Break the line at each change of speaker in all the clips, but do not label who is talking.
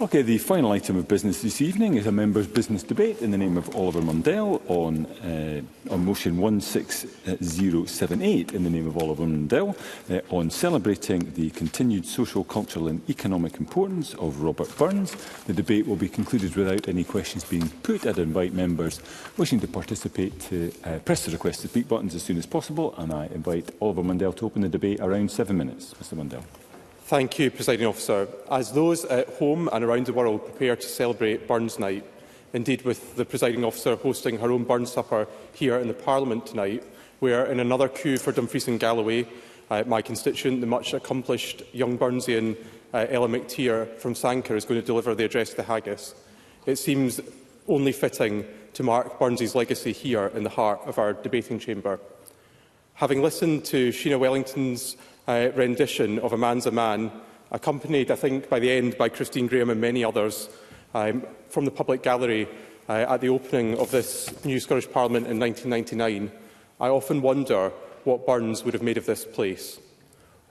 Okay, the final item of business this evening is a members' business debate in the name of Oliver Mundell on motion 16078 in the name of Oliver Mundell on celebrating the continued social, cultural and economic importance of Robert Burns. The debate will be concluded without any questions being put. I'd invite members wishing to participate to press the request to speak buttons as soon as possible, and I invite Oliver Mundell to open the debate around 7 minutes. Mr Mundell.
Thank you, Presiding Officer. As those at home and around the world prepare to celebrate Burns Night, indeed with the Presiding Officer hosting her own Burns supper here in the Parliament tonight, where in another coup for Dumfries and Galloway, my constituent, the much accomplished young Burnsian Ella McTeer from Sanquhar, is going to deliver the address to Haggis, it seems only fitting to mark Burns's legacy here in the heart of our debating chamber. Having listened to Sheena Wellington's rendition of A Man's a Man, accompanied, I think, by the end by Christine Graham and many others, from the public gallery at the opening of this new Scottish Parliament in 1999, I often wonder what Burns would have made of this place.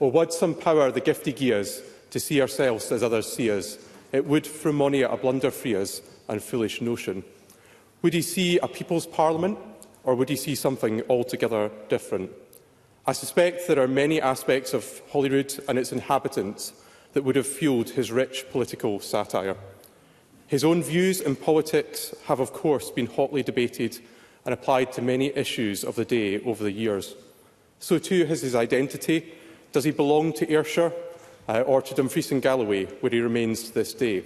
Or would some power the giftie gie us to see ourselves as others see us? It would from mony a blunder free us and foolish notion. Would he see a people's parliament, or would he see something altogether different? I suspect there are many aspects of Holyrood and its inhabitants that would have fuelled his rich political satire. His own views in politics have, of course, been hotly debated and applied to many issues of the day over the years. So too has his identity. Does he belong to Ayrshire or to Dumfries and Galloway, where he remains to this day?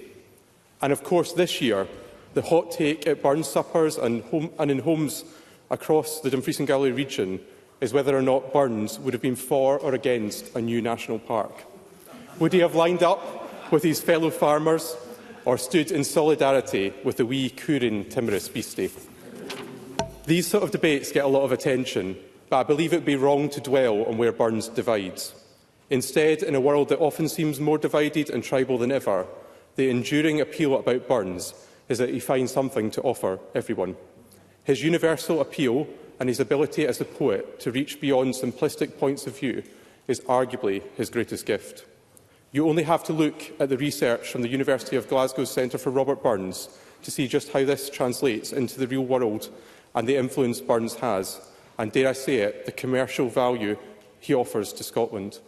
And of course, this year, the hot take at Burns suppers and in homes across the Dumfries and Galloway region is whether or not Burns would have been for or against a new national park. Would he have lined up with his fellow farmers or stood in solidarity with the wee coorin timorous beastie? These sort of debates get a lot of attention, but I believe it would be wrong to dwell on where Burns divides. Instead, in a world that often seems more divided and tribal than ever, the enduring appeal about Burns is that he finds something to offer everyone. His universal appeal and his ability as a poet to reach beyond simplistic points of view is arguably his greatest gift. You only have to look at the research from the University of Glasgow's Centre for Robert Burns to see just how this translates into the real world and the influence Burns has, and dare I say it, the commercial value he offers to Scotland.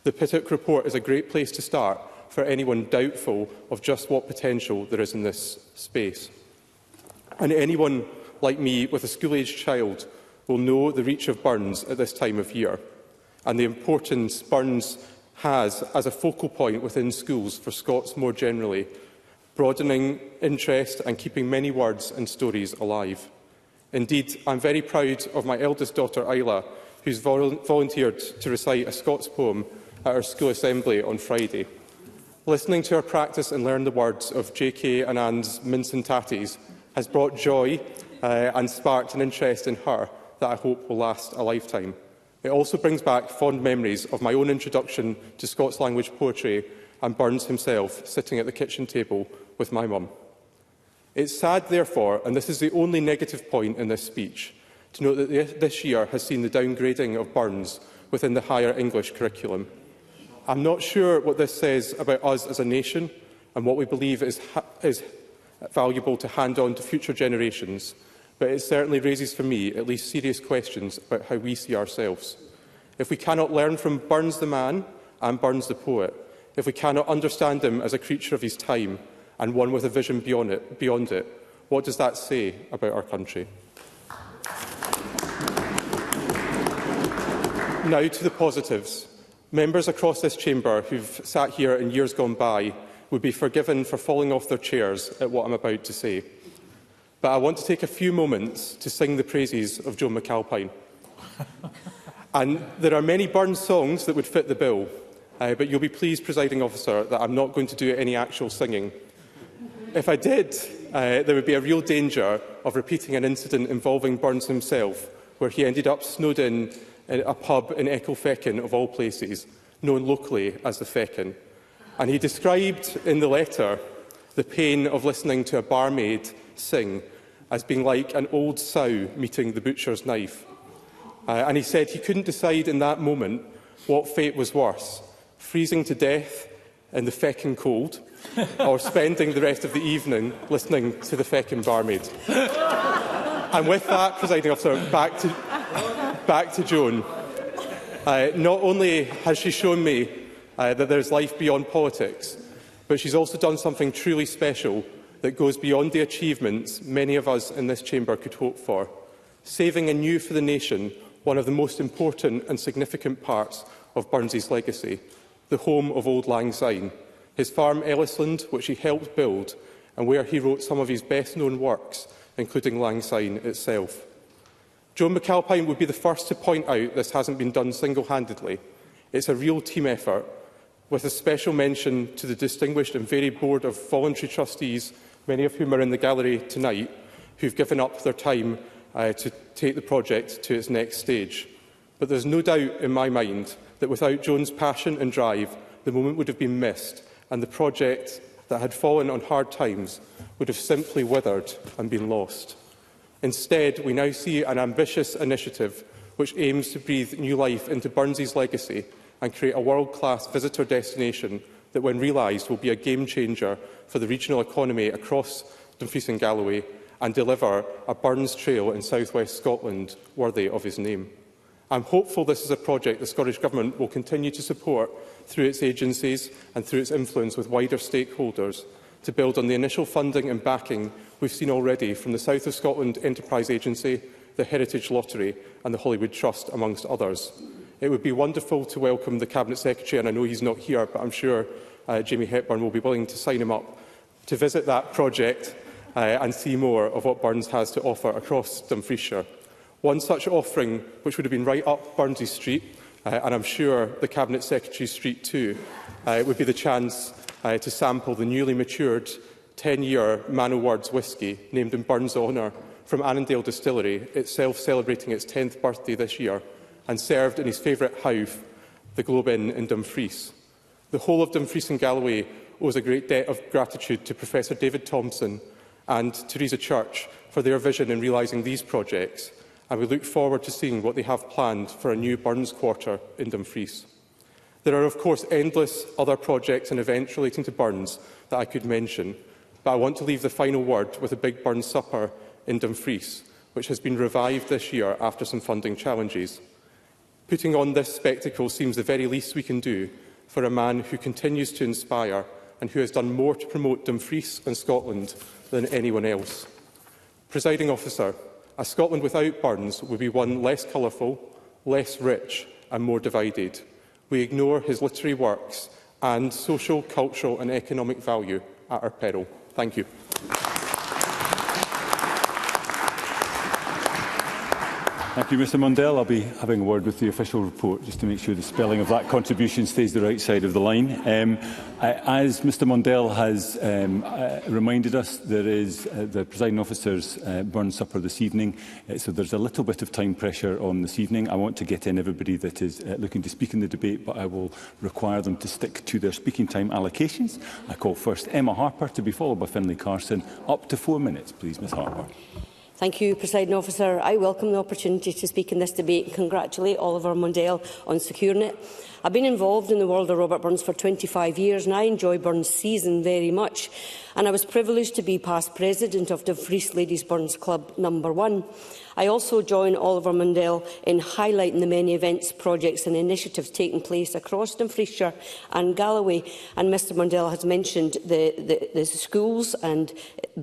The Pittock report is a great place to start for anyone doubtful of just what potential there is in this space. And anyone like me with a school-aged child will know the reach of Burns at this time of year and the importance Burns has as a focal point within schools for Scots more generally, broadening interest and keeping many words and stories alive. Indeed, I am very proud of my eldest daughter, Isla, who has volunteered to recite a Scots poem at our school assembly on Friday. Listening to her practice and learn the words of JK and Anne's Mince and Tatties has brought joy and sparked an interest in her that I hope will last a lifetime. It also brings back fond memories of my own introduction to Scots language poetry and Burns himself sitting at the kitchen table with my mum. It's sad, therefore, and this is the only negative point in this speech, to note that this year has seen the downgrading of Burns within the higher English curriculum. I'm not sure what this says about us as a nation and what we believe is valuable to hand on to future generations, but it certainly raises for me at least serious questions about how we see ourselves. If we cannot learn from Burns the man and Burns the poet, if we cannot understand him as a creature of his time and one with a vision beyond it, what does that say about our country? Now to the positives. Members across this chamber who have sat here in years gone by would be forgiven for falling off their chairs at what I'm about to say. But I want to take a few moments to sing the praises of Joan McAlpine. And there are many Burns songs that would fit the bill, but you'll be pleased, Presiding Officer, that I'm not going to do any actual singing. If I did, there would be a real danger of repeating an incident involving Burns himself, where he ended up snowed in a pub in Ecclefechan, of all places, known locally as the Fechan. And he described in the letter the pain of listening to a barmaid sing as being like an old sow meeting the butcher's knife. And he said he couldn't decide in that moment what fate was worse, freezing to death in the Fechan cold, or spending the rest of the evening listening to the feckin' barmaid. And with that, Presiding Officer, back to Joan. Not only has she shown me that there is life beyond politics, but she's also done something truly special that goes beyond the achievements many of us in this chamber could hope for, saving anew for the nation one of the most important and significant parts of Burnsley's legacy, the home of Old Lang Syne, his farm Ellisland, which he helped build, and where he wrote some of his best-known works, including Lang Syne itself. Joan McAlpine would be the first to point out this hasn't been done single-handedly. It's a real team effort, with a special mention to the distinguished and varied board of voluntary trustees, many of whom are in the gallery tonight, who've given up their time to take the project to its next stage. But there's no doubt in my mind that without Joan's passion and drive, the moment would have been missed, and the project that had fallen on hard times would have simply withered and been lost. Instead, we now see an ambitious initiative which aims to breathe new life into Burnsley's legacy and create a world-class visitor destination that, when realised, will be a game-changer for the regional economy across Dumfries and Galloway and deliver a Burns Trail in South West Scotland worthy of his name. I'm hopeful this is a project the Scottish Government will continue to support through its agencies and through its influence with wider stakeholders to build on the initial funding and backing we've seen already from the South of Scotland Enterprise Agency, the Heritage Lottery and the Hollywood Trust, amongst others. It would be wonderful to welcome the Cabinet Secretary, and I know he's not here, but I'm sure Jamie Hepburn will be willing to sign him up to visit that project and see more of what Burns has to offer across Dumfriesshire. One such offering, which would have been right up Burnsley Street, and I'm sure the Cabinet Secretary's street too, would be the chance to sample the newly matured 10-year Man O'Words whisky, named in Burns' honour, from Annandale Distillery, itself celebrating its 10th birthday this year, and served in his favourite house, the Globe Inn in Dumfries. The whole of Dumfries and Galloway owes a great debt of gratitude to Professor David Thompson and Teresa Church for their vision in realising these projects, and we look forward to seeing what they have planned for a new Burns Quarter in Dumfries. There are, of course, endless other projects and events relating to Burns that I could mention, but I want to leave the final word with a Big Burns Supper in Dumfries, which has been revived this year after some funding challenges. Putting on this spectacle seems the very least we can do for a man who continues to inspire and who has done more to promote Dumfries and Scotland than anyone else. Presiding Officer, a Scotland without Burns would be one less colourful, less rich and more divided. We ignore his literary works and social, cultural and economic value at our peril. Thank you.
Thank you, Mr Mundell. I'll be having a word with the official report just to make sure the spelling of that contribution stays the right side of the line. As Mr Mundell has reminded us, there is the Presiding Officer's Burns Supper this evening, so there's a little bit of time pressure on this evening. I want to get in everybody that is looking to speak in the debate, but I will require them to stick to their speaking time allocations. I call first Emma Harper, to be followed by Finlay Carson. Up to 4 minutes, please, Ms Harper.
Thank you, Presiding Officer. I welcome the opportunity to speak in this debate and congratulate Oliver Mundell on securing it. I've been involved in the world of Robert Burns for 25 years and I enjoy Burns season very much. And I was privileged to be past president of Dumfries Ladies Burns Club No. 1. I also join Oliver Mundell in highlighting the many events, projects and initiatives taking place across Dumfriesshire and Galloway. And Mr Mundell has mentioned the schools and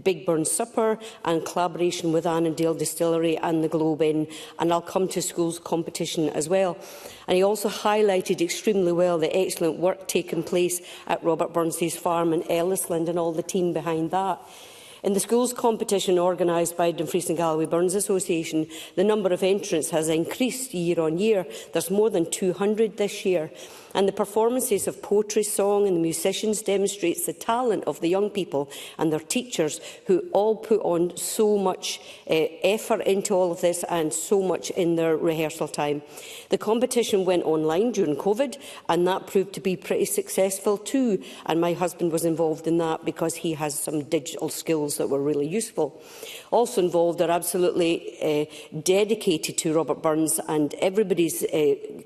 Big Burns Supper and collaboration with Annandale Distillery and the Globe Inn. And I'll come to schools competition as well. And he also highlighted extremely well the excellent work taking place at Robert Burnsley's farm in Ellisland and all the team behind that. In the schools competition organised by Dumfries and Galloway Burns Association, the number of entrants has increased year on year. There's more than 200 this year. And the performances of poetry, song and the musicians demonstrates the talent of the young people and their teachers, who all put on so much effort into all of this and so much in their rehearsal time. The competition went online during COVID and that proved to be pretty successful too. And my husband was involved in that because he has some digital skills that were really useful. Also involved are absolutely dedicated to Robert Burns, and everybody's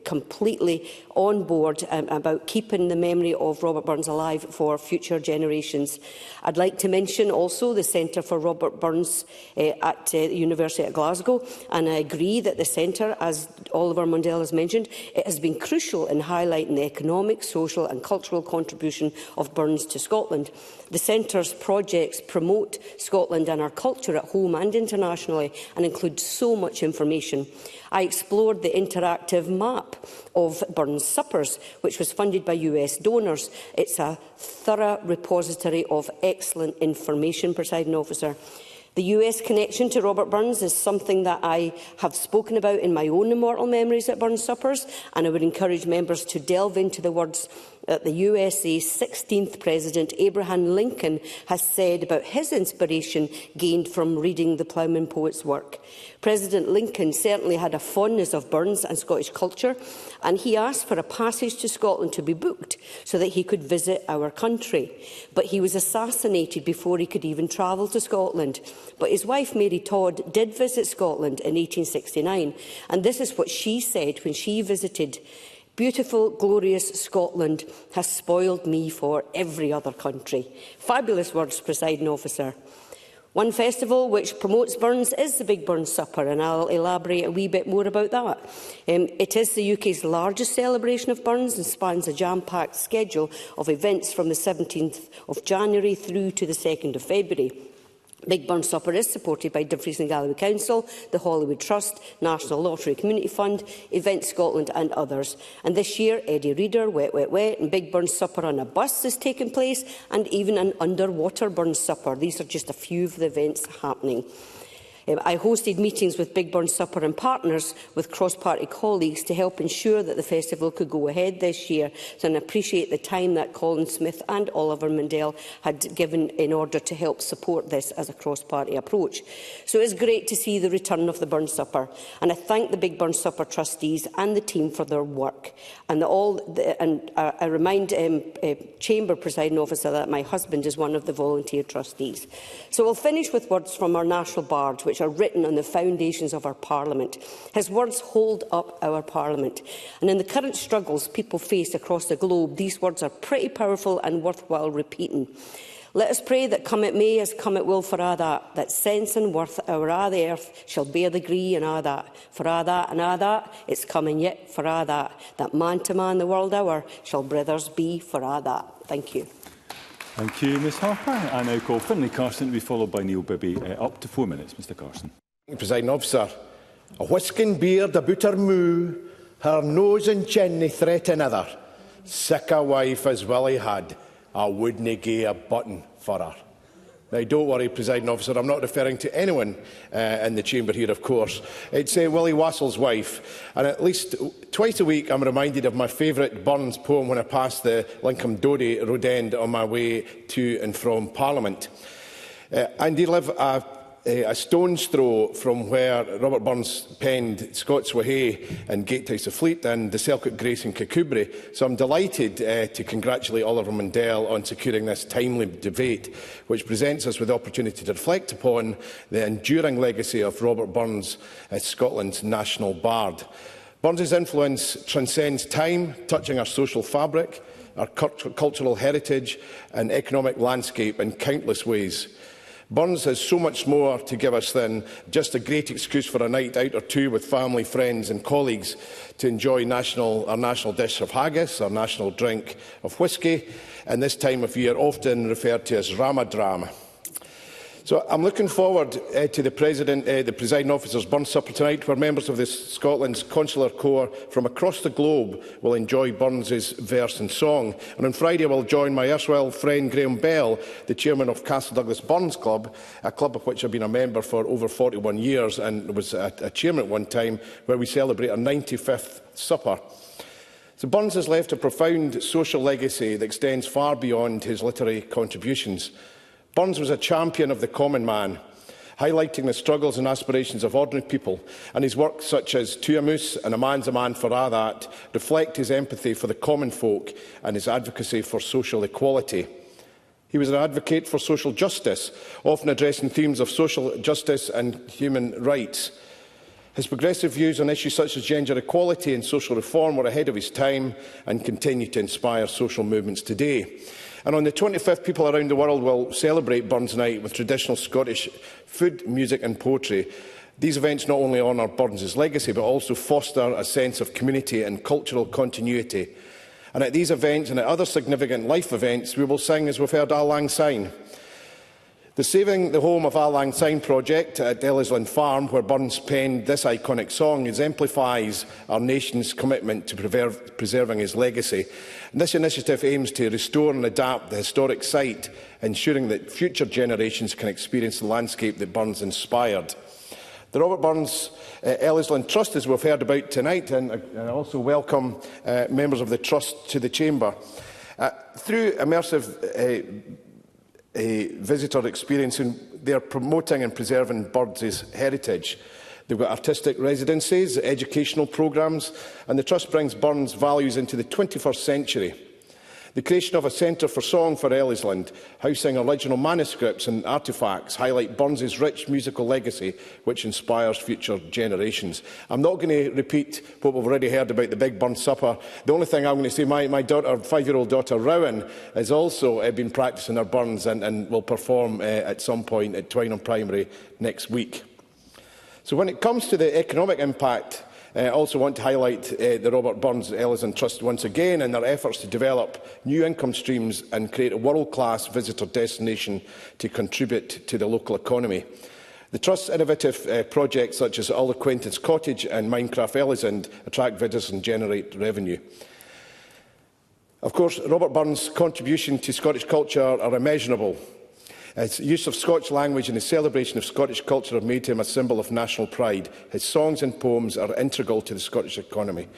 completely on board forward about keeping the memory of Robert Burns alive for future generations. I'd like to mention also the Centre for Robert Burns at the University of Glasgow, and I agree that the centre, as Oliver Mundell has mentioned, it has been crucial in highlighting the economic, social and cultural contribution of Burns to Scotland. The centre's projects promote Scotland and our culture at home and internationally and include so much information. I explored the interactive map of Burns Suppers, which was funded by US donors. It's a thorough repository of excellent information, Presiding Officer. The US connection to Robert Burns is something that I have spoken about in my own immortal memories at Burns Suppers, and I would encourage members to delve into the words that the USA's 16th President Abraham Lincoln has said about his inspiration gained from reading the ploughman poet's work. President Lincoln certainly had a fondness of Burns and Scottish culture, and he asked for a passage to Scotland to be booked so that he could visit our country. But he was assassinated before he could even travel to Scotland. But his wife, Mary Todd, did visit Scotland in 1869, and this is what she said when she visited. Beautiful, glorious Scotland has spoiled me for every other country. Fabulous words, Presiding Officer. One festival which promotes Burns is the Big Burns Supper, and I'll elaborate a wee bit more about that. It is the UK's largest celebration of Burns and spans a jam-packed schedule of events from the 17th of January through to the 2nd of February. Big Burns Supper is supported by Dumfries and Galloway Council, the Hollywood Trust, National Lottery Community Fund, Events Scotland and others. And this year, Eddie Reader, Wet Wet Wet and Big Burns Supper on a bus is taking place, and even an underwater Burns Supper. These are just a few of the events happening. I hosted meetings with Big Burns Supper and partners with cross-party colleagues to help ensure that the festival could go ahead this year. So I appreciate the time that Colin Smith and Oliver Mundell had given in order to help support this as a cross-party approach. So it's great to see the return of the Burns Supper, and I thank the Big Burns Supper trustees and the team for their work. And I remind Chamber Presiding Officer that my husband is one of the volunteer trustees. So we'll finish with words from our National Bard, which are written on the foundations of our Parliament. His words hold up our Parliament. And in the current struggles people face across the globe, these words are pretty powerful and worthwhile repeating. Let us pray that come it may as come it will for a' that sense and worth our a' the earth shall bear the gree and a' that. For a' that and a' that, it's coming yet for a' that man to man the world hour shall brothers be for a' that. Thank you.
Thank you, Ms Harper. I now call Finlay Carson to be followed by Neil Bibby. Up to 4 minutes, Mr Carson.
Presiding Officer, a whisking beard about her moo, her nose and chin they threaten other. Sick a wife as Willie had, I wouldn't gie a button for her. Now, don't worry, Presiding Officer, I'm not referring to anyone in the chamber here, of course. It's Willie Wassell's wife. And at least twice a week, I'm reminded of my favourite Burns poem when I pass the Lincoln Dodie road end on my way to and from Parliament. And they live a stone's throw from where Robert Burns penned Scots Wha Hae and Gatehouse of Fleet and the Selkirk Grace in Kirkcudbright. So I'm delighted to congratulate Oliver Mundell on securing this timely debate, which presents us with the opportunity to reflect upon the enduring legacy of Robert Burns as Scotland's national bard. Burns's influence transcends time, touching our social fabric, our cultural heritage and economic landscape in countless ways. Burns has so much more to give us than just a great excuse for a night out or two with family, friends and colleagues to enjoy our national dish of haggis, our national drink of whisky, and this time of year often referred to as Ramadrama. So I'm looking forward to the Presiding Officer's Burns Supper tonight, where members of Scotland's Consular Corps from across the globe will enjoy Burns's verse and song. And on Friday I will join my erstwhile friend Graham Bell, the chairman of Castle Douglas Burns Club, a club of which I've been a member for over 41 years and was a chairman at one time, where we celebrate our 95th supper. So Burns has left a profound social legacy that extends far beyond his literary contributions. Burns was a champion of the common man, highlighting the struggles and aspirations of ordinary people, and his works such as To a Moose and A Man's a Man for a' that reflect his empathy for the common folk and his advocacy for social equality. He was an advocate for social justice, often addressing themes of social justice and human rights. His progressive views on issues such as gender equality and social reform were ahead of his time and continue to inspire social movements today. And on the 25th, people around the world will celebrate Burns Night with traditional Scottish food, music and poetry. These events not only honour Burns' legacy, but also foster a sense of community and cultural continuity. And at these events and at other significant life events, we will sing, as we've heard, Auld Lang Syne. The Saving the Home of Auld Lang Syne project at Ellisland Farm, where Burns penned this iconic song, exemplifies our nation's commitment to preserving his legacy. And this initiative aims to restore and adapt the historic site, ensuring that future generations can experience the landscape that Burns inspired. The Robert Burns Ellisland Trust, as we've heard about tonight, and I also welcome members of the Trust to the Chamber. Through immersive visitor experience, and they are promoting and preserving Burns' heritage. They've got artistic residencies, educational programmes, and the Trust brings Burns' values into the 21st century. The creation of a centre for song for Ellisland, housing original manuscripts and artefacts, highlight Burns' rich musical legacy, which inspires future generations. I'm not going to repeat what we've already heard about the Big Burns Supper. The only thing I'm going to say, my daughter, 5-year-old daughter Rowan, has also been practising her Burns and will perform at some point at Twynham Primary next week. So when it comes to the economic impact, I also want to highlight the Robert Burns Ellisland Trust once again in their efforts to develop new income streams and create a world-class visitor destination to contribute to the local economy. The Trust's innovative projects such as All Acquaintance Cottage and Minecraft Ellisland attract visitors and generate revenue. Of course, Robert Burns' contribution to Scottish culture are immeasurable. His use of Scottish language and his celebration of Scottish culture have made him a symbol of national pride. His songs and poems are integral to the Scottish economy.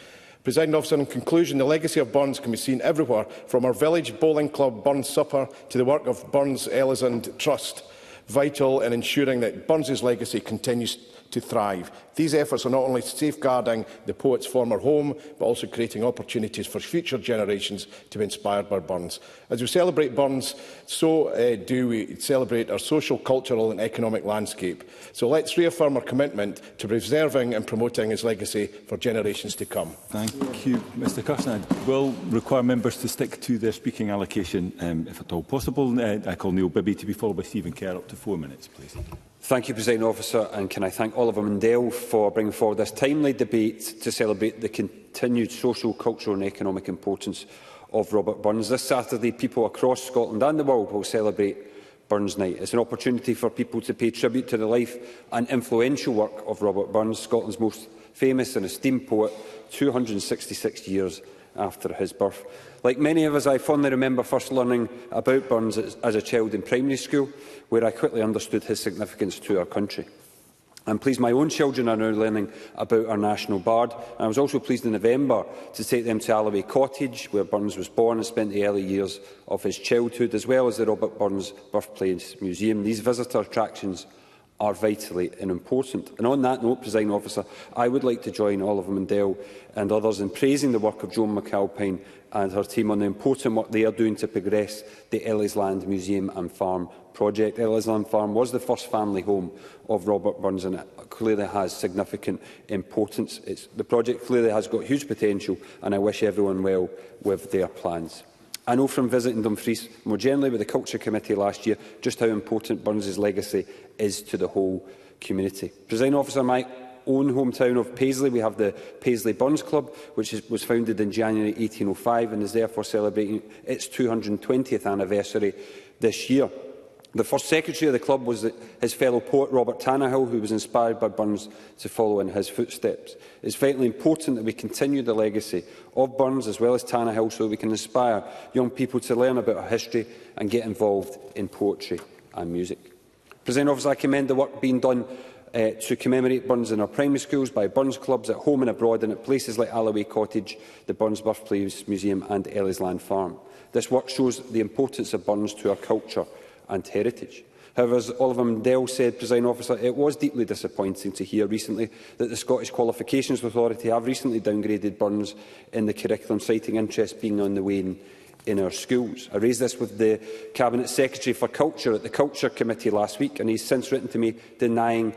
Presiding Officer, in conclusion, the legacy of Burns can be seen everywhere, from our village bowling club Burns Supper to the work of Burns Ellisland Trust, vital in ensuring that Burns' legacy continues to thrive. These efforts are not only safeguarding the poet's former home, but also creating opportunities for future generations to be inspired by Burns. As we celebrate Burns, so do we celebrate our social, cultural and economic landscape. So let's reaffirm our commitment to preserving and promoting his legacy for generations to come.
Thank you, Mr Kirsten. I will require members to stick to their speaking allocation, if at all possible. I call Neil Bibby to be followed by Stephen Kerr. Up to 4 minutes, please.
Thank you, Presiding Officer, and can I thank Oliver Mundell for bringing forward this timely debate to celebrate the continued social, cultural and economic importance of Robert Burns. This Saturday, people across Scotland and the world will celebrate Burns Night. It's an opportunity for people to pay tribute to the life and influential work of Robert Burns, Scotland's most famous and esteemed poet, 266 years after his birth. Like many of us, I fondly remember first learning about Burns as a child in primary school, where I quickly understood his significance to our country. I'm pleased my own children are now learning about our national bard. And I was also pleased in November to take them to Alloway Cottage, where Burns was born and spent the early years of his childhood, as well as the Robert Burns Birthplace Museum. These visitor attractions are vitally important. And on that note, Presiding Officer, I would like to join Oliver Mundell and others in praising the work of Joan McAlpine and her team on the important work they are doing to progress the Ellisland Museum and Farm project. Ellisland Farm was the first family home of Robert Burns, and it clearly has significant importance. The project clearly has got huge potential, and I wish everyone well with their plans. I know from visiting Dumfries more generally with the Culture Committee last year just how important Burns' legacy is to the whole community. Presiding Officer, my own hometown of Paisley, we have the Paisley Burns Club, which was founded in January 1805 and is therefore celebrating its 220th anniversary this year. The first secretary of the club was his fellow poet Robert Tannahill, who was inspired by Burns to follow in his footsteps. It's vitally important that we continue the legacy of Burns as well as Tannahill, so we can inspire young people to learn about our history and get involved in poetry and music. Presiding Officer, I commend the work being done to commemorate Burns in our primary schools by Burns clubs at home and abroad, and at places like Alloway Cottage, the Burns Birthplace Museum and Ellisland Farm. This work shows the importance of Burns to our culture and heritage. However, as Oliver Mundell said, Presiding Officer, it was deeply disappointing to hear recently that the Scottish Qualifications Authority have recently downgraded Burns in the curriculum, citing interest being on the wane in our schools. I raised this with the Cabinet Secretary for Culture at the Culture Committee last week, and he's since written to me denying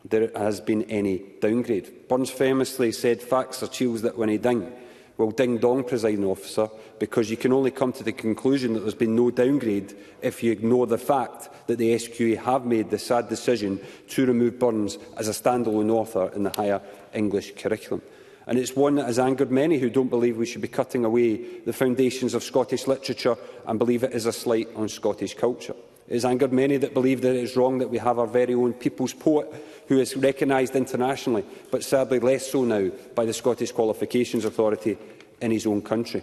there has been any downgrade. Burns famously said, "Facts are chiels that when he ding." Well, ding dong, Presiding Officer, because you can only come to the conclusion that there's been no downgrade if you ignore the fact that the SQA have made the sad decision to remove Burns as a standalone author in the higher English curriculum. And it's one that has angered many who don't believe we should be cutting away the foundations of Scottish literature and believe it is a slight on Scottish culture. It has angered many that believe that it is wrong that we have our very own people's poet who is recognised internationally, but sadly less so now by the Scottish Qualifications Authority in his own country.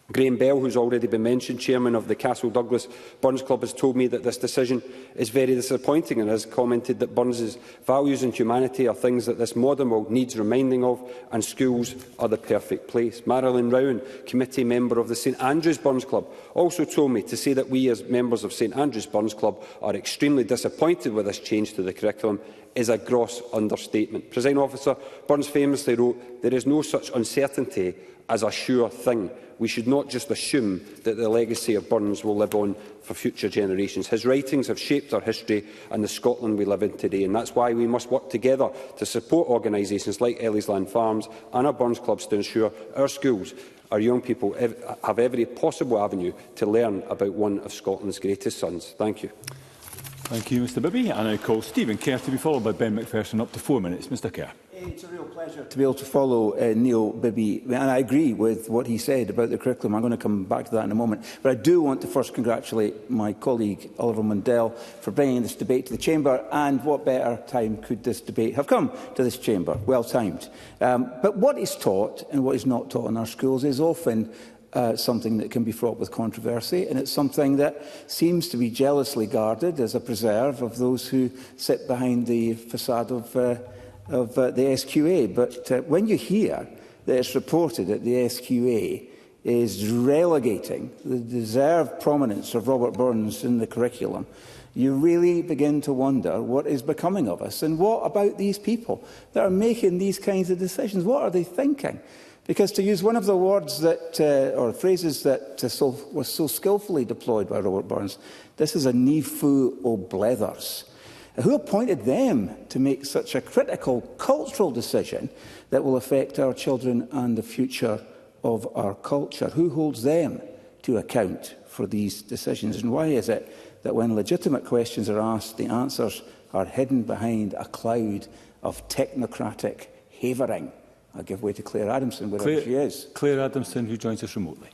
Graham Bell, who has already been mentioned, chairman of the Castle Douglas Burns Club, has told me that this decision is very disappointing and has commented that Burns's values and humanity are things that this modern world needs reminding of, and schools are the perfect place. Marilyn Rowan, committee member of the St Andrews Burns Club, also told me to say that we as members of St Andrews Burns Club are extremely disappointed with this change to the curriculum is a gross understatement. Presiding Officer, Burns famously wrote, "There is no such uncertainty as a sure thing. We should not just assume that the legacy of Burns will live on for future generations. His writings have shaped our history and the Scotland we live in today, and that's why we must work together to support organisations like Ellisland Farms and our Burns Clubs to ensure our schools, our young people have every possible avenue to learn about one of Scotland's greatest sons." Thank you.
Thank you, Mr Bibby. I now call Stephen Kerr to be followed by Ben McPherson. Up to 4 minutes. Mr Kerr.
It's a real pleasure to be able to follow Neil Bibby, and I agree with what he said about the curriculum. I'm going to come back to that in a moment. But I do want to first congratulate my colleague Oliver Mundell for bringing this debate to the Chamber, and what better time could this debate have come to this Chamber? Well timed. But what is taught and what is not taught in our schools is often something that can be fraught with controversy, and it's something that seems to be jealously guarded as a preserve of those who sit behind the facade of the SQA. But when you hear that it's reported that the SQA is relegating the deserved prominence of Robert Burns in the curriculum, you really begin to wonder what is becoming of us. And what about these people that are making these kinds of decisions? What are they thinking? Because, to use one of the words that, or phrases that was so skillfully deployed by Robert Burns, this is a ní fu o blethers. Who appointed them to make such a critical cultural decision that will affect our children and the future of our culture? Who holds them to account for these decisions? And why is it that when legitimate questions are asked, the answers are hidden behind a cloud of technocratic havering? I'll give way to Claire Adamson, wherever she is.
Claire Adamson, who joins us remotely.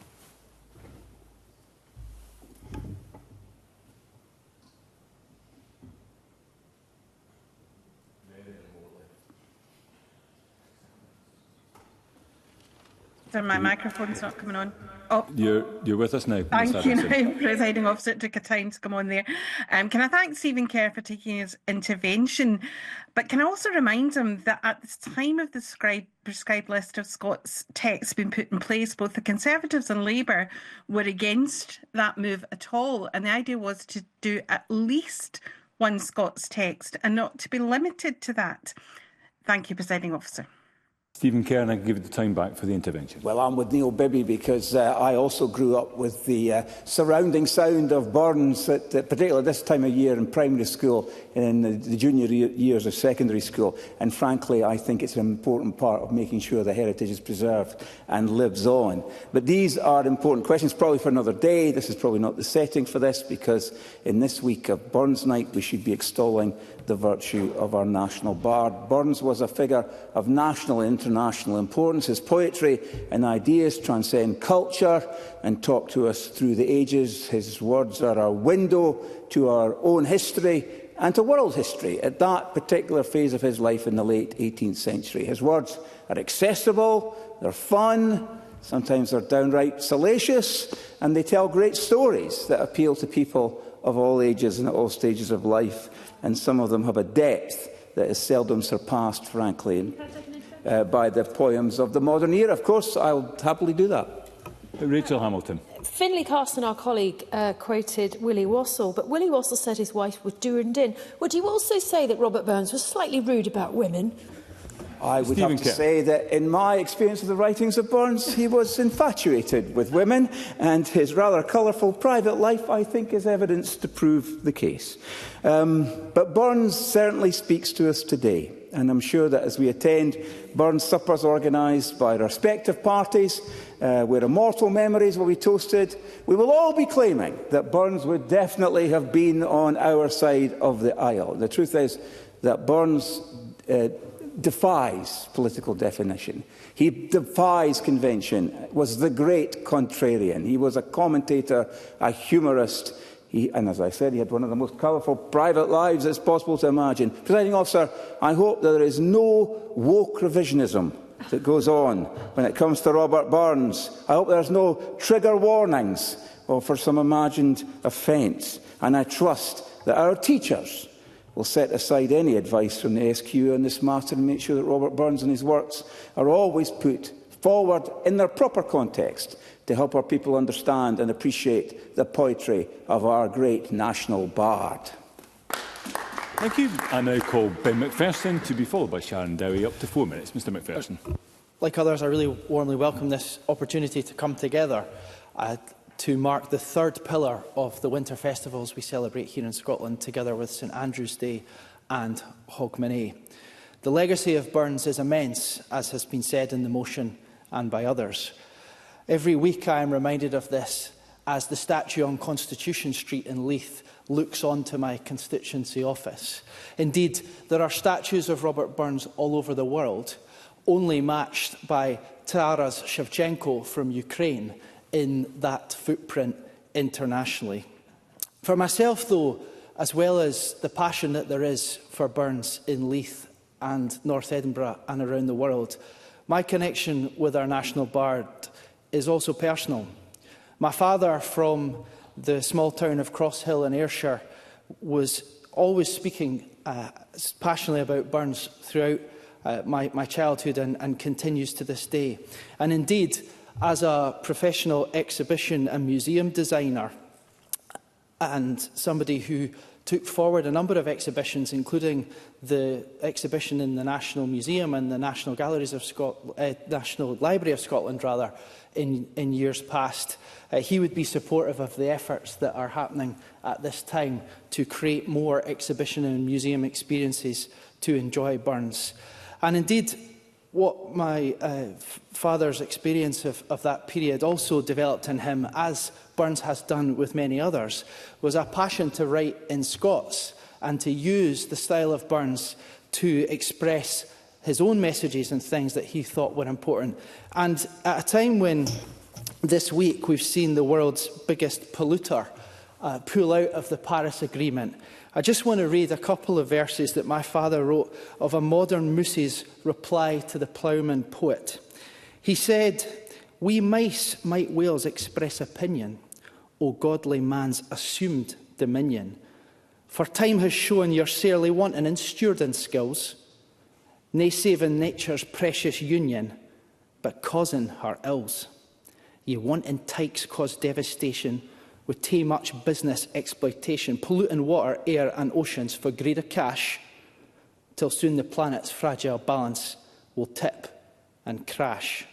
My microphone's not coming on. Oh,
you're with us now.
Thank you, Presiding Officer. It took a time to come on there. Can I thank Stephen Kerr for taking his intervention? But can I also remind him that at the time of the prescribed list of Scots texts being put in place, both the Conservatives and Labour were against that move at all. And the idea was to do at least one Scots text and not to be limited to that. Thank you, Presiding Officer.
Stephen Kerr, and I can give you the time back for the intervention.
Well, I'm with Neil Bibby because I also grew up with the surrounding sound of Burns, particularly this time of year in primary school and in the junior years of secondary school. And frankly, I think it's an important part of making sure the heritage is preserved and lives on. But these are important questions, probably for another day. This is probably not the setting for this, because in this week of Burns Night, we should be extolling the virtue of our national bard. Burns was a figure of national and international importance. His poetry and ideas transcend culture and talk to us through the ages. His words are a window to our own history and to world history at that particular phase of his life in the late 18th century. His words are accessible, they're fun, sometimes they're downright salacious, and they tell great stories that appeal to people of all ages and at all stages of life. And some of them have a depth that is seldom surpassed, frankly, by the poems of the modern era. Of course, I'll happily do that.
Rachel Hamilton.
Finlay Carson, our colleague, quoted Willie Wassell, but Willie Wassell said his wife was doing din. Would you also say that Robert Burns was slightly rude about women?
I would have to say that in my experience of the writings of Burns, he was infatuated with women, and his rather colourful private life, I think, is evidence to prove the case. But Burns certainly speaks to us today, and I'm sure that as we attend Burns suppers organised by respective parties, where immortal memories will be toasted, we will all be claiming that Burns would definitely have been on our side of the aisle. The truth is that Burns defies political definition. He defies convention, was the great contrarian. He was a commentator, a humorist, and as I said, he had one of the most colourful private lives it's possible to imagine. Presiding Officer, I hope that there is no woke revisionism that goes on when it comes to Robert Burns. I hope there's no trigger warnings or for some imagined offence. And I trust that our teachers will set aside any advice from the SQ on this matter and make sure that Robert Burns and his works are always put forward in their proper context to help our people understand and appreciate the poetry of our great national bard.
Thank you. I now call Ben Macpherson to be followed by Sharon Dowie. Up to 4 minutes. Mr Macpherson.
Like others, I really warmly welcome this opportunity to come together to mark the third pillar of the winter festivals we celebrate here in Scotland, together with St Andrew's Day and Hogmanay. The legacy of Burns is immense, as has been said in the motion and by others. Every week I am reminded of this as the statue on Constitution Street in Leith looks onto my constituency office. Indeed, there are statues of Robert Burns all over the world, only matched by Taras Shevchenko from Ukraine in that footprint internationally. For myself, though, as well as the passion that there is for Burns in Leith and North Edinburgh and around the world, my connection with our national bard is also personal. My father, from the small town of Crosshill in Ayrshire, was always speaking passionately about Burns throughout my childhood and continues to this day. And indeed, as a professional exhibition and museum designer and somebody who took forward a number of exhibitions, including the exhibition in the National Museum and the National Library of Scotland, in years past, he would be supportive of the efforts that are happening at this time to create more exhibition and museum experiences to enjoy Burns. And indeed, what my father's experience of that period also developed in him, as Burns has done with many others, was a passion to write in Scots and to use the style of Burns to express his own messages and things that he thought were important. And at a time when this week we've seen the world's biggest polluter pull out of the Paris Agreement, I just want to read a couple of verses that my father wrote of a modern moose's reply to the ploughman poet. He said, "We mice might Wales express opinion, O godly man's assumed dominion. For time has shown you're sorely wanting in stewarding skills, nae saving nature's precious union, but causing her ills. Ye wanting tykes cause devastation, with too much business exploitation, polluting water, air and oceans for greed of cash, till soon the planet's fragile balance will tip and crash.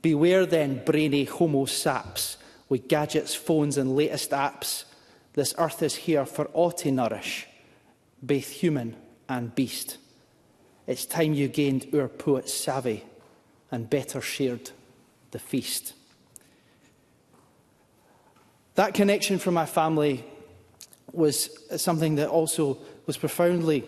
Beware then, brainy homo saps, with gadgets, phones and latest apps. This earth is here for all to nourish, both human and beast. It's time you gained our poet's savvy and better shared the feast." That connection from my family was something that also was profoundly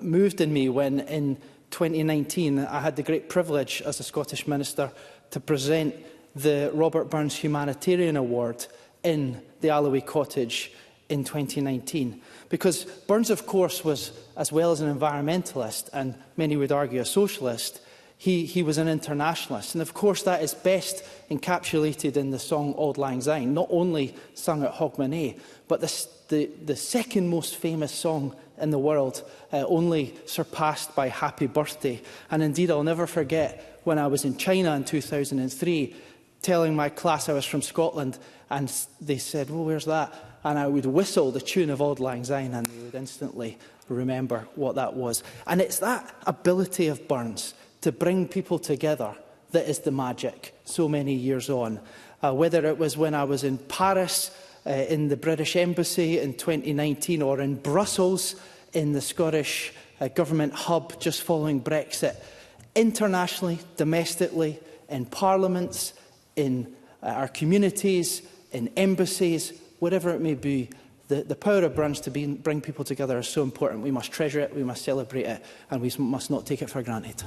moved in me when in 2019 I had the great privilege as a Scottish Minister to present the Robert Burns Humanitarian Award in the Alloway Cottage in 2019. Because Burns, of course, was, as well as an environmentalist and many would argue a socialist, he was an internationalist. And of course that is best encapsulated in the song Auld Lang Syne, not only sung at Hogmanay, but the second most famous song in the world, only surpassed by Happy Birthday. And indeed, I'll never forget when I was in China in 2003, telling my class I was from Scotland, and they said, "Well, where's that?" And I would whistle the tune of Auld Lang Syne, and they would instantly remember what that was. And it's that ability of Burns to bring people together that is the magic so many years on. Whether it was when I was in Paris, in the British Embassy in 2019, or in Brussels in the Scottish Government hub just following Brexit, internationally, domestically, in parliaments, in our communities, in embassies, whatever it may be, the power of Burns to bring people together is so important. We must treasure it, we must celebrate it, and we must not take it for granted.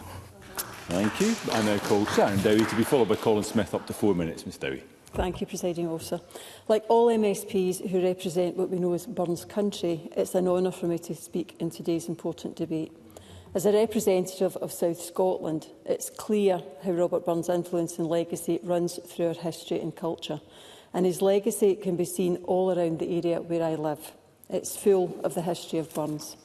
Thank you. I now call Sharon Dowie to be followed by Colin Smith. Up to 4 minutes, Ms Dowie.
Thank you, Presiding Officer. Like all MSPs who represent what we know as Burns country, it's an honour for me to speak in today's important debate. As a representative of South Scotland, it's clear how Robert Burns' influence and legacy runs through our history and culture. And his legacy can be seen all around the area where I live. It's full of the history of Burns.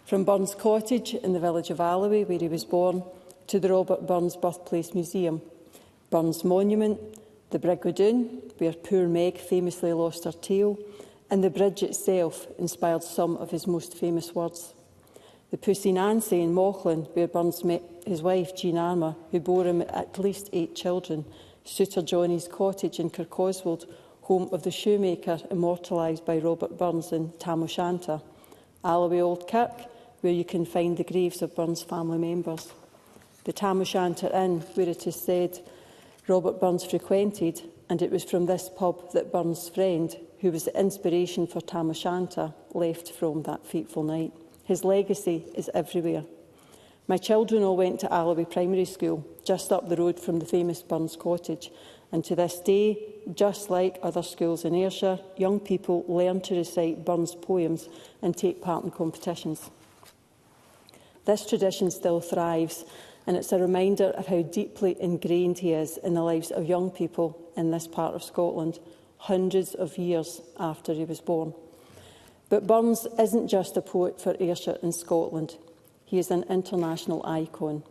From Burns Cottage in the village of Alloway, where he was born, to the Robert Burns Birthplace Museum, Burns Monument, the Brig o' Doon, where poor Meg famously lost her tail, and the bridge itself inspired some of his most famous words. The Pussy Nancy in Mauchline, where Burns met his wife, Jean Armour, who bore him at least 8 children, Suitor Johnny's cottage in Kirkoswald, home of the shoemaker immortalised by Robert Burns in Tam O'Shanter, Alloway Old Kirk, where you can find the graves of Burns' family members, the Tam O'Shanter Inn, where it is said Robert Burns frequented, and it was from this pub that Burns' friend, who was the inspiration for Tam O'Shanter, left from that fateful night. His legacy is everywhere. My children all went to Alloway Primary School, just up the road from the famous Burns Cottage, and to this day, just like other schools in Ayrshire, young people learn to recite Burns poems and take part in competitions. This tradition still thrives, and it's a reminder of how deeply ingrained he is in the lives of young people in this part of Scotland, hundreds of years after he was born. But Burns isn't just a poet for Ayrshire and Scotland. He is an international icon.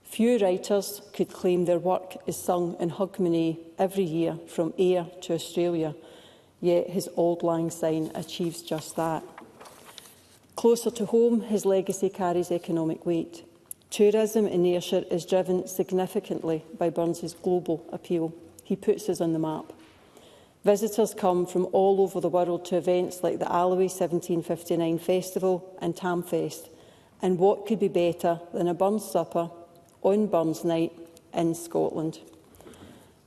Few writers could claim their work is sung in Hogmanay every year from Ayr to Australia, yet his Auld Lang Syne achieves just that. Closer to home, his legacy carries economic weight. Tourism in Ayrshire is driven significantly by Burns' global appeal. He puts us on the map. Visitors come from all over the world to events like the Alloway 1759 Festival and Tamfest. And what could be better than a Burns supper on Burns Night in Scotland?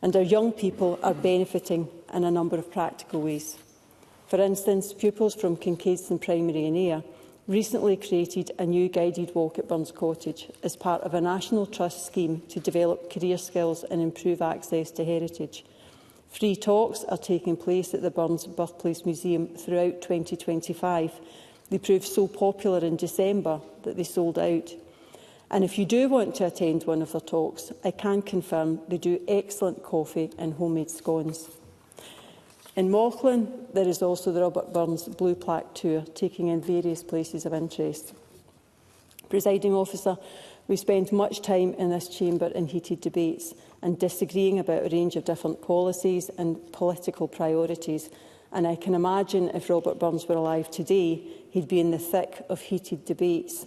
And our young people are benefiting in a number of practical ways. For instance, pupils from Kincaidstone Primary in Ayr recently created a new guided walk at Burns Cottage as part of a National Trust scheme to develop career skills and improve access to heritage. Free talks are taking place at the Burns Birthplace Museum throughout 2025. They proved so popular in December that they sold out. And if you do want to attend one of their talks, I can confirm they do excellent coffee and homemade scones. In Mauchline, there is also the Robert Burns Blue Plaque Tour, taking in various places of interest. Presiding Officer, we spend much time in this chamber in heated debates and disagreeing about a range of different policies and political priorities. And I can imagine if Robert Burns were alive today, he'd be in the thick of heated debates.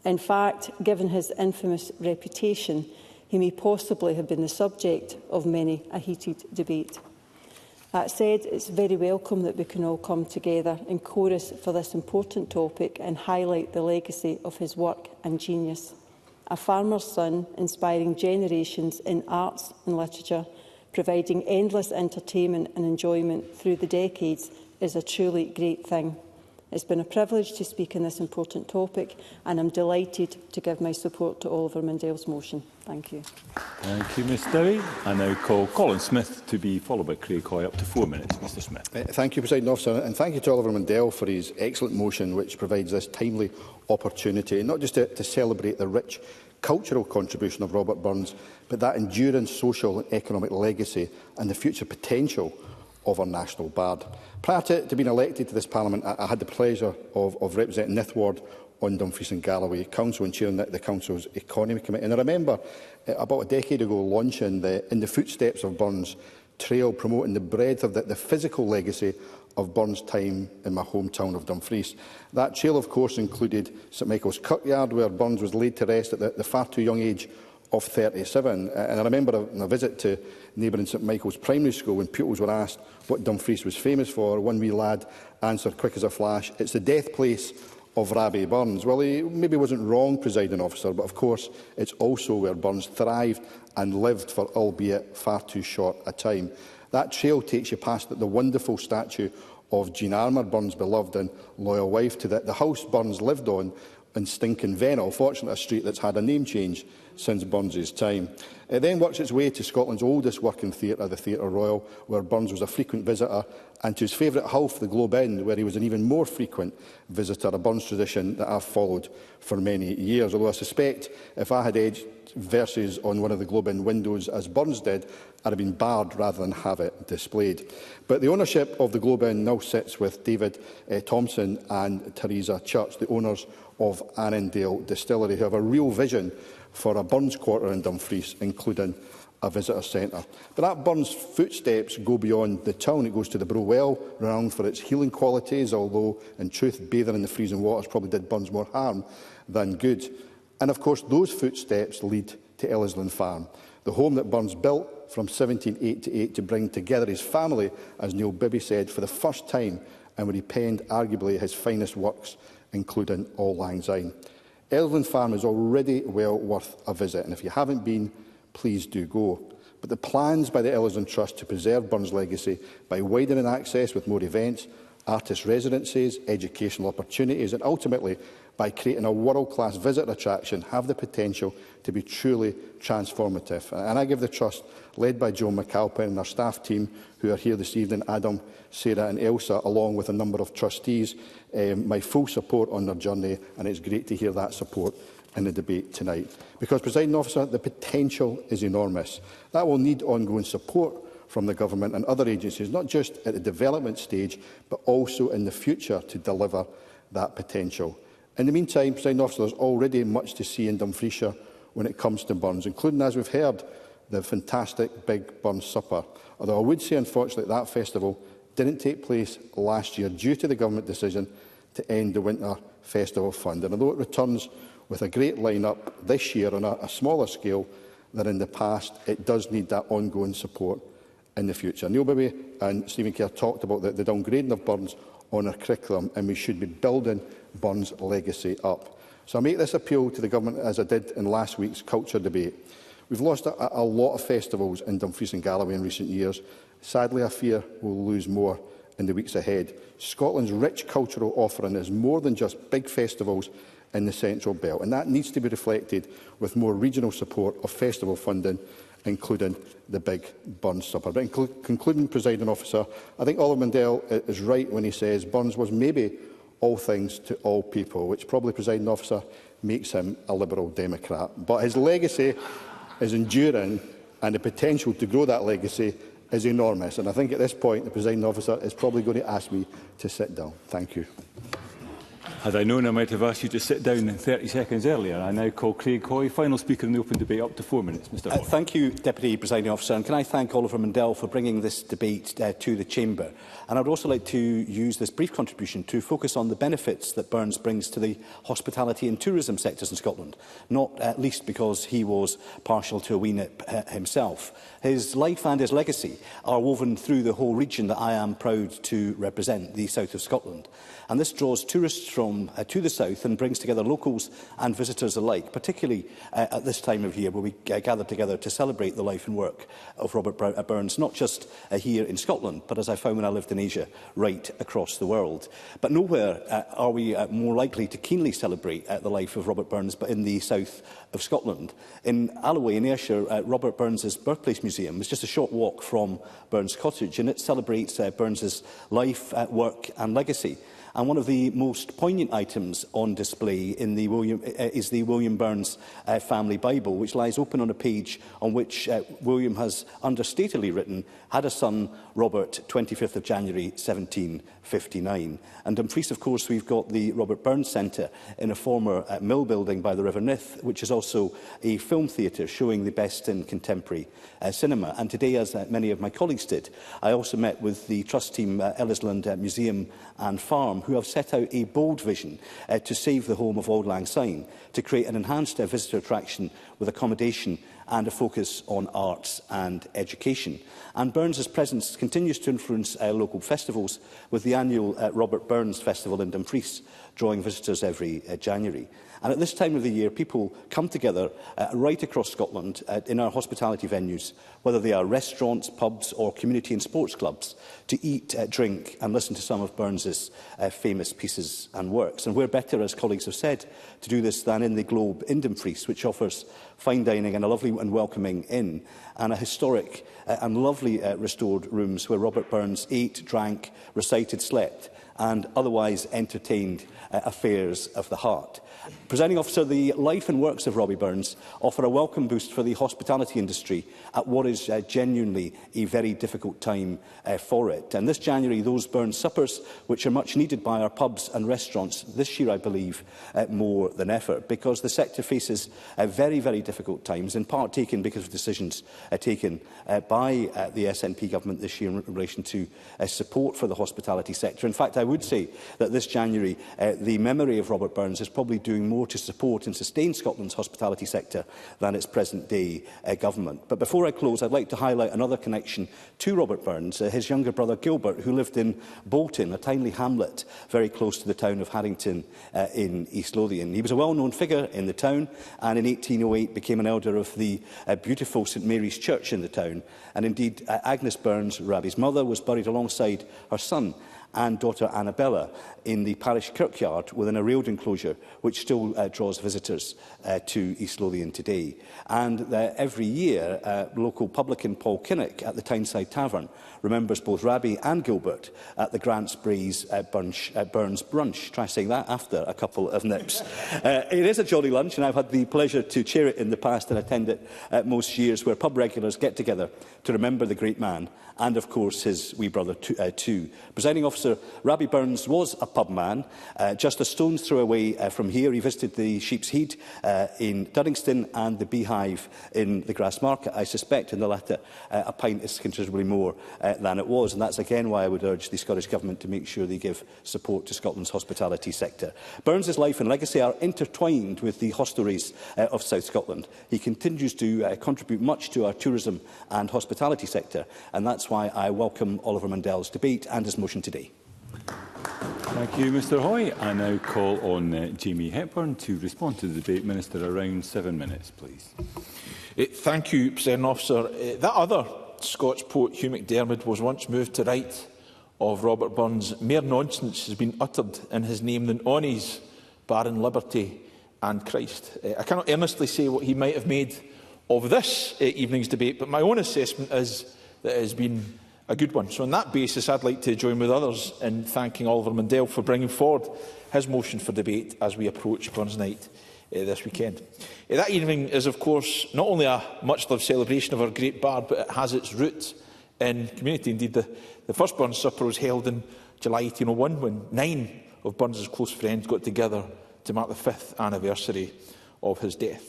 In fact, given his infamous reputation, he may possibly have been the subject of many a heated debate. That said, it's very welcome that we can all come together in chorus for this important topic and highlight the legacy of his work and genius. A farmer's son, inspiring generations in arts and literature, providing endless entertainment and enjoyment through the decades, is a truly great thing. It's been a privilege to speak on this important topic, and I'm delighted to give my support to Oliver Mundell's motion. Thank you.
Thank you, Ms Dowie. I now call Colin Smith to be followed by Craig Hoy. Up to 4 minutes, Mr Smith.
Thank you, Presiding Officer, and thank you to Oliver Mundell for his excellent motion, which provides this timely opportunity, not just to celebrate the rich cultural contribution of Robert Burns, but that enduring social and economic legacy and the future potential of our national bard. Prior to being elected to this Parliament, I had the pleasure of representing Nith Ward on Dumfries and Galloway Council and chairing the Council's Economy Committee. And I remember about a decade ago launching in the footsteps of Burns trail promoting the breadth of the physical legacy of Burns' time in my hometown of Dumfries. That trail, of course, included St Michael's Kirkyard, where Burns was laid to rest at the far too young age of 37. And I remember a visit to neighbouring St Michael's Primary School when pupils were asked what Dumfries was famous for. One wee lad answered quick as a flash, "It's the death place of Rabbie Burns." Well, he maybe wasn't wrong, presiding officer, but of course it's also where Burns thrived and lived for, albeit far too short a time. That trail takes you past the wonderful statue of Jean Armour, Burns' beloved and loyal wife, to the house Burns lived on in Stinking Vennel, fortunately a street that's had a name change since Burns' time. It then works its way to Scotland's oldest working theatre, the Theatre Royal, where Burns was a frequent visitor, and to his favourite Hulf, the Globe Inn, where he was an even more frequent visitor, a Burns tradition that I've followed for many years. Although I suspect if I had edged verses on one of the Globe Inn windows as Burns did, I'd have been barred rather than have it displayed. But the ownership of the Globe Inn now sits with David Thompson and Teresa Church, the owners of Annandale Distillery, who have a real vision for a Burns quarter in Dumfries, including a visitor centre. But that Burns' footsteps go beyond the town. It goes to the Brough Well, renowned for its healing qualities, although, in truth, bathing in the freezing waters probably did Burns more harm than good. And, of course, those footsteps lead to Ellisland Farm, the home that Burns built from 1788 to bring together his family, as Neil Bibby said, for the first time, and where he penned arguably his finest works, including Auld Lang Syne. Ellisland Farm is already well worth a visit, and if you haven't been, please do go. But the plans by the Ellisland Trust to preserve Burns' legacy by widening access with more events, artist residencies, educational opportunities, and ultimately by creating a world-class visitor attraction have the potential to be truly transformative. And I give the Trust, led by Joan McAlpin and our staff team who are here this evening, Adam, Sarah and Elsa, along with a number of trustees, my full support on their journey, and it's great to hear that support in the debate tonight. Because, Presiding Officer, the potential is enormous. That will need ongoing support from the Government and other agencies, not just at the development stage, but also in the future to deliver that potential. In the meantime, Presiding Officer, there's already much to see in Dumfriesshire when it comes to Burns, including, as we've heard, the fantastic Big Burns Supper. Although I would say, unfortunately, that festival didn't take place last year due to the Government decision to end the Winter Festival Fund. And although it returns with a great line-up this year on a smaller scale than in the past, it does need that ongoing support in the future. Neil Bibby and Stephen Kerr talked about the downgrading of Burns on our curriculum, and we should be building Burns' legacy up. So I make this appeal to the Government as I did in last week's culture debate. We've lost a lot of festivals in Dumfries and Galloway in recent years. Sadly, I fear we'll lose more in the weeks ahead. Scotland's rich cultural offering is more than just big festivals in the Central Belt, and that needs to be reflected with more regional support of festival funding, including the Big Burns Supper. But in concluding, Presiding Officer, I think Oliver Mundell is right when he says Burns was maybe all things to all people, which probably, Presiding Officer, makes him a Liberal Democrat. But his legacy is enduring, and the potential to grow that legacy is enormous. And I think at this point, the Presiding Officer is probably going to ask me to sit down. Thank you.
Had I known, I might have asked you to sit down 30 seconds earlier. I now call Craig Hoy, final speaker in the open debate, up to 4 minutes. Mr Hoy.
Thank you, Deputy Presiding Officer. And can I thank Oliver Mundell for bringing this debate to the Chamber. And I would also like to use this brief contribution to focus on the benefits that Burns brings to the hospitality and tourism sectors in Scotland, not least because he was partial to a wee nip himself. His life and his legacy are woven through the whole region that I am proud to represent, the south of Scotland. And this draws tourists from to the south and brings together locals and visitors alike, particularly at this time of year where we gather together to celebrate the life and work of Robert Burns, not just here in Scotland, but as I found when I lived in Asia, right across the world. But nowhere are we more likely to keenly celebrate the life of Robert Burns but in the south of Scotland. In Alloway, in Ayrshire, Robert Burns' Birthplace Museum is just a short walk from Burns Cottage, and it celebrates Burns' life, work and legacy. And one of the most poignant items on display in the is the William Burns family Bible, which lies open on a page on which William has understatedly written, "Had a son, Robert, 25th of January 1759. And Dumfries, of course, we've got the Robert Burns Centre in a former mill building by the River Nith, which is also a film theatre showing the best in contemporary cinema. And today, as many of my colleagues did, I also met with the trust team Ellisland Museum and Farm, who have set out a bold vision to save the home of Auld Lang Syne, to create an enhanced visitor attraction with accommodation and a focus on arts and education. And Burns' presence continues to influence local festivals, with the annual Robert Burns Festival in Dumfries drawing visitors every January. And at this time of the year, people come together right across Scotland in our hospitality venues, whether they are restaurants, pubs or community and sports clubs, to eat, drink and listen to some of Burns' famous pieces and works. And where better, as colleagues have said, to do this than in the Globe in Dumfries, which offers fine dining and a lovely and welcoming inn, and a historic and lovely restored rooms where Robert Burns ate, drank, recited, slept and otherwise entertained affairs of the heart. Presiding Officer, the life and works of Robbie Burns offer a welcome boost for the hospitality industry at what is genuinely a very difficult time for it. And this January, those Burns suppers, which are much needed by our pubs and restaurants this year, I believe, more than ever, because the sector faces very, very difficult times, in part taken because of decisions taken by the SNP government this year in relation to support for the hospitality sector. In fact, I would say that this January, the memory of Robert Burns is probably doing more to support and sustain Scotland's hospitality sector than its present-day government. But before I close, I'd like to highlight another connection to Robert Burns, his younger brother Gilbert, who lived in Bolton, a tiny hamlet very close to the town of Harrington in East Lothian. He was a well-known figure in the town, and in 1808 became an elder of the beautiful St Mary's Church in the town. And indeed, Agnes Burns, Rabbie's mother, was buried alongside her son and daughter Annabella in the parish kirkyard within a railed enclosure which still draws visitors to East Lothian today. And every year, local publican Paul Kinnock at the Tyneside Tavern remembers both Rabbie and Gilbert at the Grants Braes Burns brunch. Try saying that after a couple of nips. It is a jolly lunch, and I've had the pleasure to chair it in the past and attend it most years, where pub regulars get together to remember the great man and, of course, his wee brother too. Presiding Officer, Rabbie Burns was a pub man. Just a stone's throw away from here, he visited the Sheep's Head in Duddingston and the Beehive in the Grassmarket. I suspect in the latter a pint is considerably more than it was, and that's again why I would urge the Scottish Government to make sure they give support to Scotland's hospitality sector. Burns' life and legacy are intertwined with the hostelries of South Scotland. He continues to contribute much to our tourism and hospitality sector, and that's why I welcome Oliver Mundell's debate and his motion today.
Thank you, Mr Hoy. I now call on Jamie Hepburn to respond to the debate. Minister, around 7 minutes, please.
Thank you, Presiding Officer. That other Scots poet, Hugh MacDiarmid, was once moved to write of Robert Burns: "Mere nonsense has been uttered in his name than honeys, barren liberty and Christ." I cannot earnestly say what he might have made of this evening's debate, but my own assessment is that it has been a good one. So on that basis, I'd like to join with others in thanking Oliver Mundell for bringing forward his motion for debate as we approach Burns Night this weekend. That evening is, of course, not only a much-loved celebration of our great bard, but it has its roots in community. Indeed, the first Burns Supper was held in July 1801, when 9 of Burns' close friends got together to mark the 5th anniversary of his death.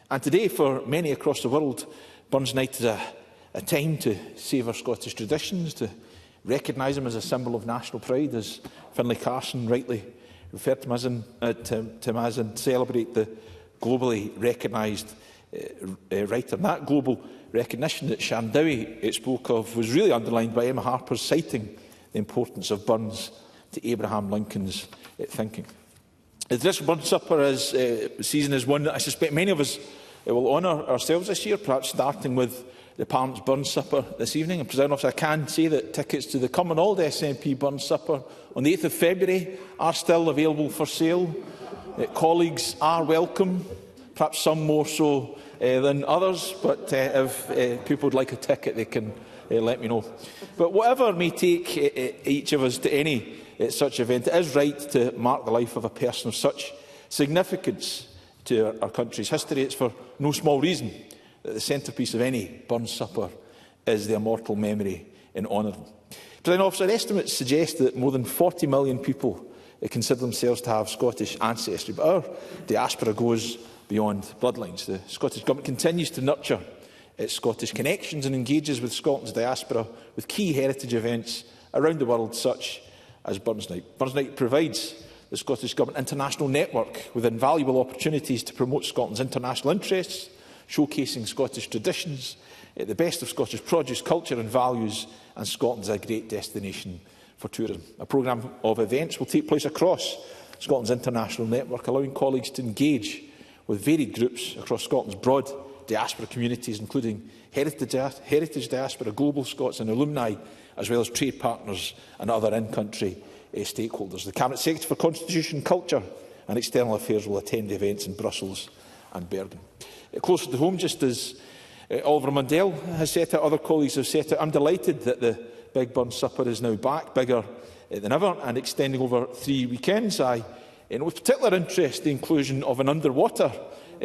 And today, for many across the world, Burns Night is a time to savour Scottish traditions, to recognise them as a symbol of national pride, as Finlay Carson rightly referred to him as, and celebrate the globally recognised writer. And that global recognition that Sian Dowie spoke of was really underlined by Emma Harper's citing the importance of Burns to Abraham Lincoln's thinking. The traditional Burns Supper season is one that I suspect many of us will honour ourselves this year, perhaps starting with the Parliament's Burns Supper this evening. And, President Officer, I can say that tickets to the Cumbernauld SNP Burns Supper on the 8th of February are still available for sale. Colleagues are welcome, perhaps some more so than others, but if people would like a ticket, they can let me know. But whatever may take each of us to any such event. It is right to mark the life of a person of such significance to our country's history. It's for no small reason that the centrepiece of any Burns supper is the immortal memory in honour of them. Presiding Officer, estimates suggest that more than 40 million people consider themselves to have Scottish ancestry, but our diaspora goes beyond bloodlines. The Scottish Government continues to nurture its Scottish connections and engages with Scotland's diaspora with key heritage events around the world, such as Burns Night. Burns Night provides the Scottish Government international network with invaluable opportunities to promote Scotland's international interests, showcasing Scottish traditions, the best of Scottish produce, culture and values, and Scotland's a great destination for tourism. A programme of events will take place across Scotland's international network, allowing colleagues to engage with varied groups across Scotland's broad diaspora communities, including heritage diaspora, global Scots and alumni, as well as trade partners and other in-country stakeholders. The Cabinet Secretary for Constitution, Culture and External Affairs will attend the events in Brussels and Bergen. Closer to home, just as Oliver Mundell has set out, other colleagues have set out, I'm delighted that the Big Burns Supper is now back, bigger than ever and extending over 3 weekends. I note with particular interest the inclusion of an underwater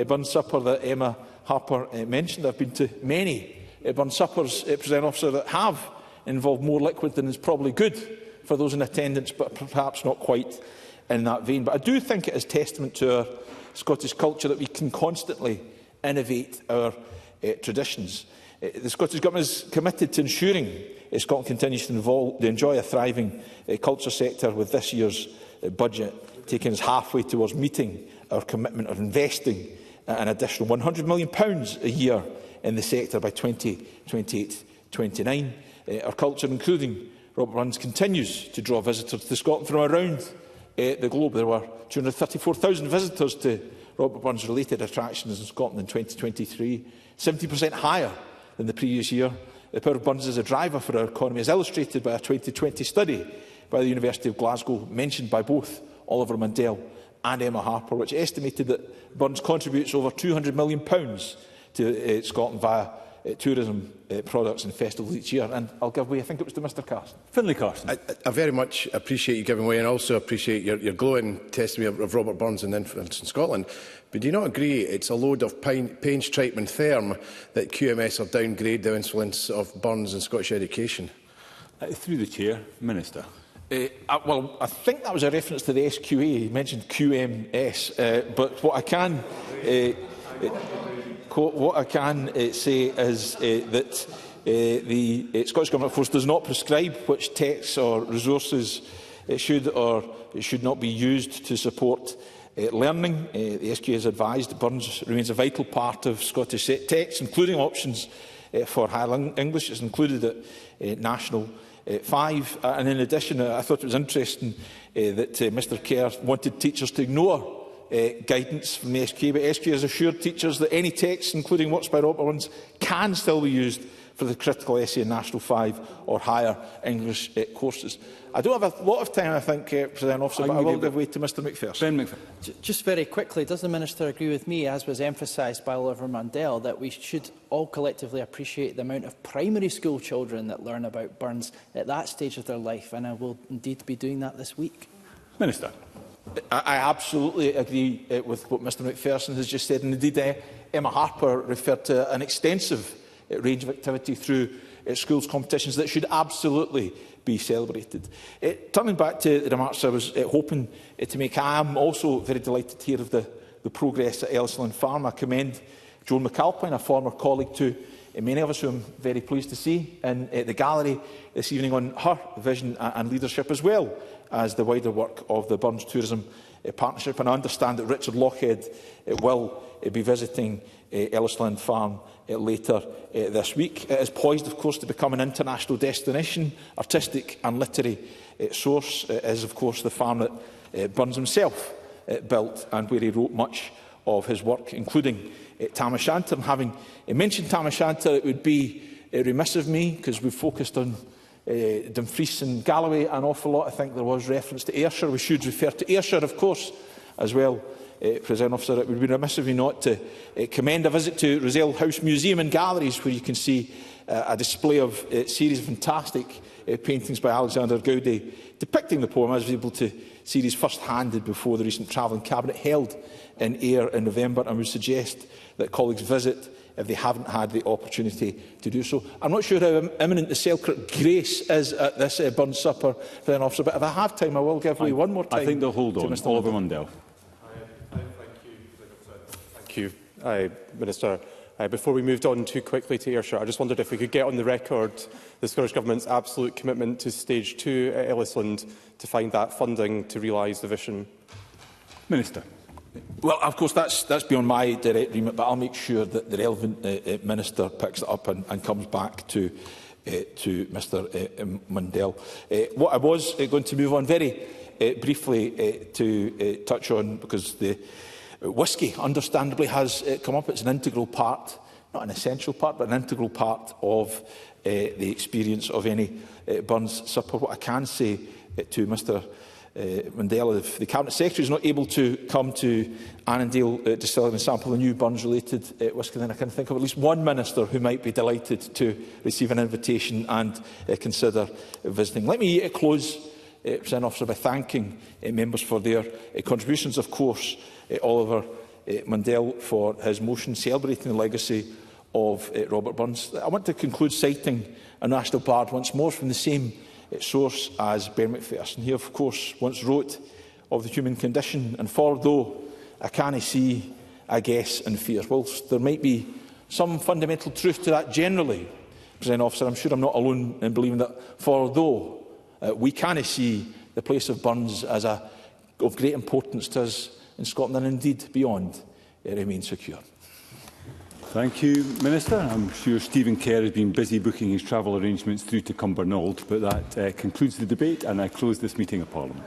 Burns Supper that Emma Harper mentioned. I've been to many Burns Suppers, Presiding Officer, that have involved more liquid than is probably good for those in attendance, but perhaps not quite in that vein. But I do think it is testament to our Scottish culture that we can constantly innovate our traditions. The Scottish Government is committed to ensuring Scotland continues to enjoy a thriving culture sector, with this year's budget taking us halfway towards meeting our commitment of investing an additional £100 million a year in the sector by 2028-29. Our culture, including Robert Burns, continues to draw visitors to Scotland from around the globe. There were 234,000 visitors to Robert Burns-related attractions in Scotland in 2023, 70% higher than the previous year. The power of Burns as a driver for our economy is illustrated by a 2020 study by the University of Glasgow, mentioned by both Oliver Mundell and Emma Harper, which estimated that Burns contributes over £200 million to Scotland via tourism products and festivals each year. And I'll give way, I think it was to Mr Carson.
Finlay Carson.
I very much appreciate you giving way, and also appreciate your glowing testimony of Robert Burns and influence in Scotland. But do you not agree it's a load of pains, tripe and therm that QMS have downgraded the influence of Burns in Scottish education?
Through the Chair, Minister.
Well, I think that was a reference to the SQA. He mentioned QMS. But what I can say is that the Scottish Government, of course, does not prescribe which texts or resources should or should not be used to support learning. The SQA has advised that Burns remains a vital part of Scottish texts, including options for Highland English. It's included at National 5. And in addition, I thought it was interesting that Mr Kerr wanted teachers to ignore guidance from the SQA, but SQA has assured teachers that any texts, including works by Robert Burns, can still be used for the critical essay in National 5 or higher English courses. I don't have a lot of time, I think, Presiding Officer, but I will give way to Mr McPherson.
Just very quickly, does the Minister agree with me, as was emphasised by Oliver Mundell, that we should all collectively appreciate the amount of primary school children that learn about Burns at that stage of their life, and I will indeed be doing that this week?
Minister.
I absolutely agree with what Mr McPherson has just said, and indeed Emma Harper referred to an extensive range of activity through schools competitions that should absolutely be celebrated. Turning back to the remarks I was hoping to make, I am also very delighted to hear of the progress at Ellisland Farm. I commend Joan McAlpine, a former colleague to many of us, who I'm very pleased to see in the gallery this evening, on her vision and leadership, as well as the wider work of the Burns Tourism Partnership. And I understand that Richard Lochhead will be visiting Ellisland Farm later this week. It is poised, of course, to become an international destination, artistic and literary source. It is, of course, the farm that Burns himself built and where he wrote much of his work, including Tam O'Shanter. And having mentioned Tam O'Shanter, it would be remiss of me, because we've focused on Dumfries and Galloway an awful lot. I think there was reference to Ayrshire. We should refer to Ayrshire, of course, as well. Presiding Officer, it would be remiss of me not to commend a visit to Rozelle House Museum and Galleries, where you can see a display of a series of fantastic paintings by Alexander Gaudi depicting the poem. I was able to see these first-handed before the recent Travelling Cabinet held in Ayr in November, and would suggest that colleagues visit if they haven't had the opportunity to do so. I'm not sure how imminent the Selkirk Grace is at this Burns Supper, Presiding Officer, but if I have time, I will give way one more time.
I think they'll hold on. Oliver Mundell.
Thank you, Minister. Before we moved on too quickly to Ayrshire, I just wondered if we could get on the record the Scottish Government's absolute commitment to Stage 2 at Ellisland to find that funding to realise the vision.
Minister.
Well, of course, that's beyond my direct remit, but I'll make sure that the relevant Minister picks it up and comes back to Mr Mundell. What I was going to move on very briefly to touch on, because the whisky, understandably, has come up. It's an integral part, not an essential part, but an integral part of the experience of any Burns Supper. What I can say to Mr Mundell, if the Cabinet Secretary is not able to come to Annandale Distillery and sample the new Burns-related whisky, then I can think of at least one Minister who might be delighted to receive an invitation and consider visiting. Let me close, Presiding Officer, by thanking members for their contributions. Of course, Oliver Mundell for his motion celebrating the legacy of Robert Burns. I want to conclude citing a national bard once more from the same source as Ben Macpherson. He, of course, once wrote of the human condition, and for though I cannae see, I guess and fear. Whilst there might be some fundamental truth to that generally, Presiding Officer, I'm sure I'm not alone in believing that for though we cannae see the place of Burns as of great importance to us in Scotland and indeed beyond, it remains secure.
Thank you, Minister. I'm sure Stephen Kerr has been busy booking his travel arrangements through to Cumbernauld, but that concludes the debate, and I close this meeting of Parliament.